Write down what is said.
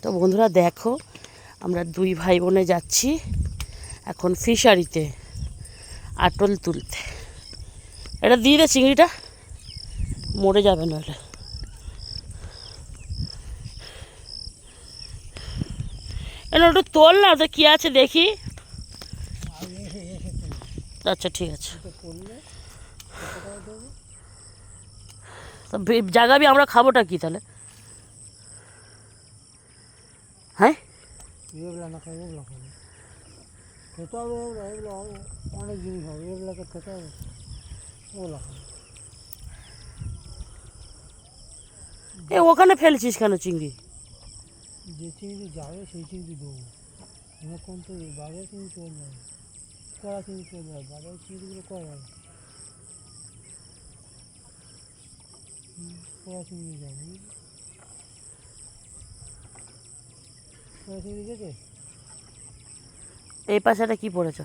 তো বন্ধুরা দেখো, আমরা দুই ভাই বোনে যাচ্ছি এখন ফিশারিতে আটল তুলতে। এটা দিয়ে দে, চিংড়িটা মরে যাবে নইলে। এটা একটু তোল না, ওটা কী আছে দেখি। আচ্ছা ঠিক আছে, তো জাগাবি, আমরা খাবোটা কি তাহলে? হ্যাঁ খেতে হবে, এগুলো অনেক জিনিস হবে, এগুলোকে খেতে হবে, ওগুলো ওখানে ফেলছিস কেন চিংড়ি? যে চিংড়ি যাবে সেই চিংড়ি দেবো। এখন তো বাজার চিংড়ি চলে যাবে, কড়া চিংড়ি চলে যাবে, বাজার চিংড়িগুলো করা যাবে, কড়া চিংড়ি যাবে, কড়া চিংড়ি গেছে। এই পাশাটা কি পড়েছ?